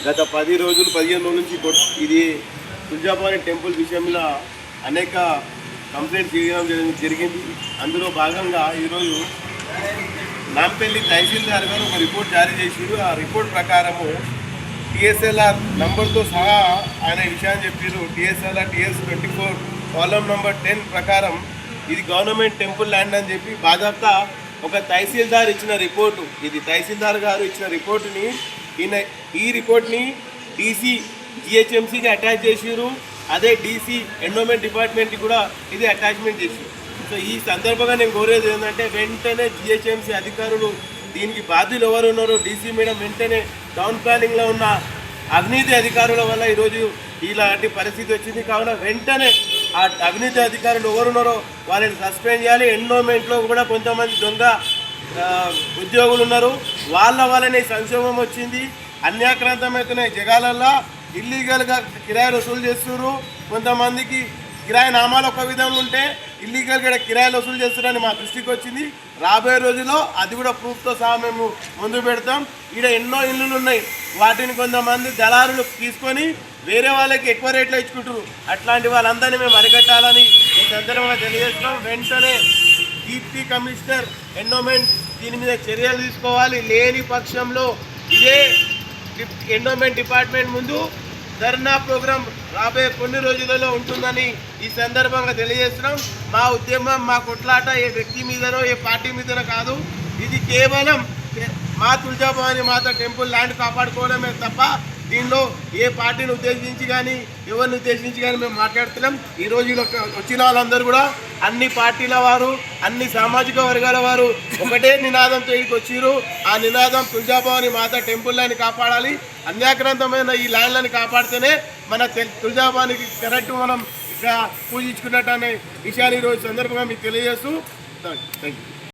గత 10 రోజులు 15 రోజుల నుంచి ఇది తులజాభవాని టెంపుల్ విషయంలో అనేక కంప్లైంట్స్ చేయడం జరిగింది. అందులో భాగంగా ఈరోజు నాంపల్లి తహసీల్దార్ గారు ఒక రిపోర్ట్ జారీ చేశారు. ఆ రిపోర్ట్ ప్రకారము టీఎస్ఎల్ఆర్ నంబర్తో సహా ఆయన విషయాన్ని చెప్పారు. టీఎస్ఎల్ఆర్ TS24 కాలం నంబర్ 10 ప్రకారం ఇది గవర్నమెంట్ టెంపుల్ ల్యాండ్ అని చెప్పి బాధాప్తా ఒక తహసీల్దార్ ఇచ్చిన రిపోర్టు. ఇది తహసీల్దార్ గారు ఇచ్చిన రిపోర్టుని ఈ రిపోర్ట్ని DC GHMCకి అటాచ్ చేసారు. అదే DC ఎన్విరాన్మెంట్ డిపార్ట్మెంట్కి కూడా ఇది అటాచ్మెంట్ చేసారు. సో ఈ సందర్భంగా నేను కోరేది ఏంటంటే వెంటనే GHMC అధికారులు దీనికి బాధ్యులు ఎవరు ఉన్నారో DC మేడం వెంటనే టౌన్ ప్లానింగ్లో ఉన్న అవినీతి అధికారుల వల్ల ఈరోజు ఇలాంటి పరిస్థితి వచ్చింది. కావున వెంటనే ఆ అవినీతి అధికారులు ఎవరున్నారో వాళ్ళని సస్పెండ్ చేయాలి. ఎన్విరాన్మెంట్లో కూడా కొంతమంది దొంగ ఉద్యోగులు ఉన్నారు, వాళ్ళ వల్లనే సంక్షోభం వచ్చింది. అన్యాక్రాంతమవుతున్నాయి జగాలల్లో, ఇల్లీగల్గా కిరాయిలు వసూలు చేస్తున్నారు. కొంతమందికి కిరాయి నామాలు ఒక విధంగా ఉంటే ఇల్లీగల్గా కిరాయిలు వసూలు చేస్తున్నారని మా దృష్టికి వచ్చింది. రాబోయే రోజుల్లో అది కూడా ప్రూఫ్తో సహా మేము ముందు పెడతాం. ఇక్కడ ఎన్నో ఇల్లులు ఉన్నాయి, వాటిని కొంతమంది దళారులు తీసుకొని వేరే వాళ్ళకి ఎక్కువ రేట్లో ఇచ్చుకుంటారు. అట్లాంటి వాళ్ళందరినీ మేము అరికట్టాలని ఈ సందర్భంగా తెలియజేస్తున్నాం. వెంటనే డిప్యూటీ కమిషనర్ ఎన్విరాన్మెంట్ దీని మీద చర్యలు తీసుకోవాలి. లేని పక్షంలో ఇదే ఎన్విరాన్మెంట్ డిపార్ట్మెంట్ ముందు ధర్నా ప్రోగ్రాం రాబోయే కొన్ని రోజులలో ఉంటుందని ఈ సందర్భంగా తెలియజేస్తున్నాం. మా ఉద్యమం, మా కొట్లాట ఏ వ్యక్తి మీదనో ఏ పార్టీ మీదనో కాదు. ఇది కేవలం మా తులజాభవాని మాత టెంపుల్ ల్యాండ్ కాపాడుకోవడమే తప్ప దీనిలో ఏ పార్టీని ఉద్దేశించి కానీ ఎవరిని ఉద్దేశించి కానీ మేము మాట్లాడుతున్నాం. ఈరోజు వచ్చిన వాళ్ళందరూ కూడా అన్ని పార్టీల వారు, అన్ని సామాజిక వర్గాల వారు ఒకటే నినాదంతో ఇక్కడికి వచ్చిర్రు. ఆ నినాదం తులజాభవాని మాత టెంపుల్ ల్యాండ్ కాపాడాలి. అన్యాక్రాంతమైన ఈ ల్యాండ్లను కాపాడితేనే మన తులజాభవానికి కరెక్ట్ మనం ఇక్కడ పూజించుకున్నట్టు అనే విషయాన్ని ఈరోజు సందర్భంగా మీకు తెలియజేస్తూ థ్యాంక్ యూ.